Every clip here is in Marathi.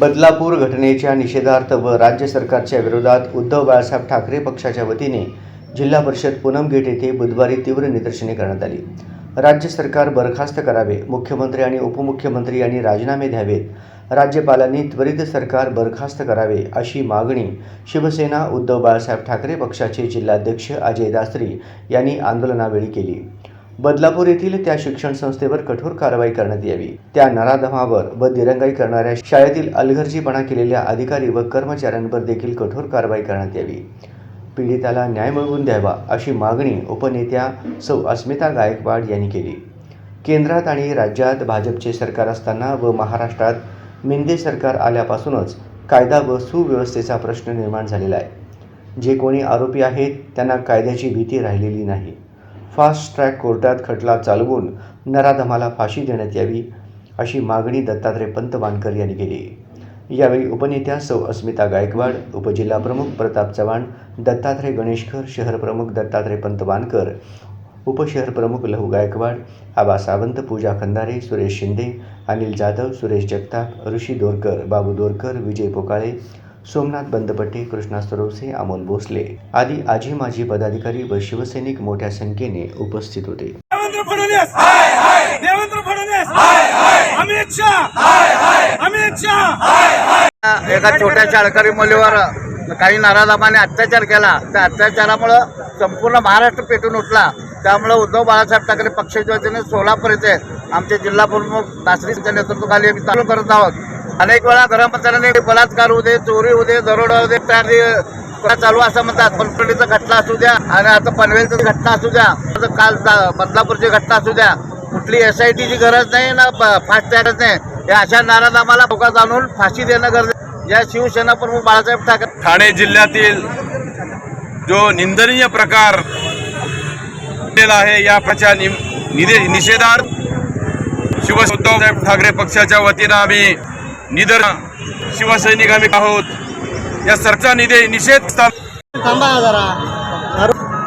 बदलापूर घटनेच्या निषेधार्थ व राज्य सरकारच्या विरोधात उद्धव बाळासाहेब ठाकरे पक्षाच्या वतीने जिल्हा परिषद पूनम गेट येथे बुधवारी तीव्र निदर्शने करण्यात आली। राज्य सरकार बरखास्त करावे, मुख्यमंत्री आणि उपमुख्यमंत्री यांनी राजीनामे द्यावेत, राज्यपालांनी त्वरित सरकार बरखास्त करावे अशी मागणी शिवसेना उद्धव बाळासाहेब ठाकरे पक्षाचे जिल्हाध्यक्ष अजय दासरी यांनी आंदोलनावेळी केली। बदलापूर येथील त्या शिक्षण संस्थेवर कठोर कारवाई करण्यात यावी, त्या नराधमावर व दिरंगाई करणाऱ्या शाळेतील अलगर्जीपणा केलेल्या अधिकारी व कर्मचाऱ्यांवर देखील कठोर कारवाई करण्यात यावी, पीडिताला न्याय मिळवून द्यावा अशी मागणी उपनेत्या सौ अस्मिता गायकवाड यांनी केली। केंद्रात आणि राज्यात भाजपचे सरकार असताना व महाराष्ट्रात मिंदे सरकार आल्यापासूनच कायदा व सुव्यवस्थेचा प्रश्न निर्माण झालेला आहे। जे कोणी आरोपी आहेत त्यांना कायद्याची भीती राहिलेली नाही। फास्ट ट्रॅक कोर्टात खटला चालवून नराधमाला फाशी देण्यात यावी अशी मागणी दत्तात्रय पंतवानकर यांनी केली। यावेळी उपनेत्या सौ अस्मिता गायकवाड, उपजिल्हाप्रमुख प्रताप चव्हाण, दत्तात्रय गणेशकर, शहरप्रमुख दत्तात्रय पंतवानकर, उपशहरप्रमुख लहू गायकवाड, आबा सावंत, पूजा खंदारे, सुरेश शिंदे, अनिल जाधव, सुरेश जगताप, ऋषी दोरकर, बाबू दोरकर, विजय पोकाळे, सोमनाथ बंदपट्टे, कृष्णा सरवसे, अमोल भोसले आदी आजी माजी पदाधिकारी व शिवसैनिक मोठ्या संख्येने उपस्थित होते। देवेंद्र फडणवीस हाय हाय, देवेंद्र फडणवीस हाय हाय, अमित शाह हाय हाय, अमित शाह हाय हाय। एका छोट्या शाळकरी मुलीवर काही नराधमाने अत्याचार केला। त्या अत्याचारामुळे संपूर्ण महाराष्ट्र पेटून उठला। त्यामुळे उद्धव बाळासाहेब ठाकरे पक्षाच्या वतीने सोलापूर येथे आमचे जिल्हा प्रमुख दासरीच्या नेतृत्वाखाली आम्ही चालू करत आहोत। अनेक वेळा गृहमंत्र्यांनी बलात्कार होऊ दे, चोरी होऊ दे, दरोडा होऊ दे, इत्यादी चालू असं म्हणतात। पनवेलचा घटना असू द्या आणि आता पनवेलची घटना असू द्या, काल बदलापूरची घटना असू द्या, कुठली SITची गरज नाही ना फास्ट ट्रॅकच नाही। या अशा नाराधमाला लोकांना आणून फाशी देणं गरजेचं। या शिवसेना प्रमुख बाळासाहेब ठाकरे ठाणे जिल्ह्यातील जो निंदनीय प्रकार आहे या प्रच्या निषेधार्थ उद्धव साहेब ठाकरे पक्षाच्या वतीनं आम्ही शिवसैनिक आम्ही आहोत। या सरचा निषेध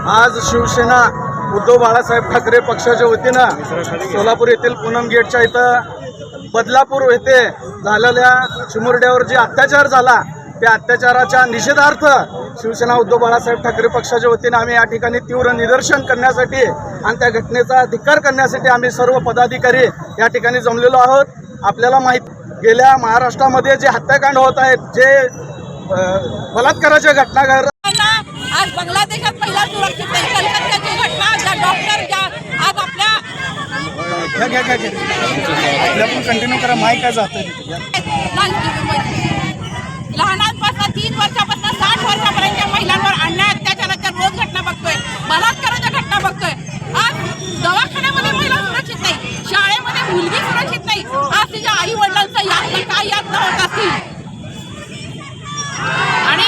आज शिवसेना उद्धव बाळासाहेब ठाकरे पक्षाच्या वतीनं सोलापूर येथील पूनम गेटच्या इथं बदलापूर येथे झालेल्या चिमुरड्यावर जे अत्याचार झाला त्या अत्याचाराच्या निषेधार्थ शिवसेना उद्धव बाळासाहेब ठाकरे पक्षाच्या वतीने आम्ही या ठिकाणी तीव्र निदर्शन करण्यासाठी आणि त्या घटनेचा धिक्कार करण्यासाठी आम्ही सर्व पदाधिकारी या ठिकाणी जमलेलो आहोत। आपल्याला माहिती गेल्या महाराष्ट्रामध्ये जे हत्याकांड होत आहेत, जे बलात्काराच्या घटना आज बांगलादेशात पहिला सुरक्षित कलकत्त्याची घटना, ज्या डॉक्टर ज्या आज आपल्या कंटिन्यू करा माहिती काय जातं लहानांपासून 3 वर्षापासून 60 वर्षापर्यंतच्या महिलांवर अन्याय अत्याचाराच्या रोज घटना बघतोय, बलात्काराच्या घटना बघतोय। आज दवाखान्यामध्ये महिला सुरक्षित नाही, शाळेमध्ये मुलगी सुरक्षित नाही। आज तिच्या आई वडिलांचा यातना काय यातना होत असतील आणि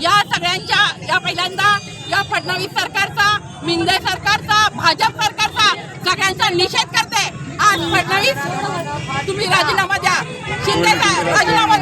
या सगळ्यांच्या या पहिल्यांदा या फडणवीस सरकारचा, मिंदे सरकारचा, भाजप सरकारचा सगळ्यांचा निषेध करते। आज फडणवीस तुम्ही राजीनामा द्या, शिंदे राजीनामा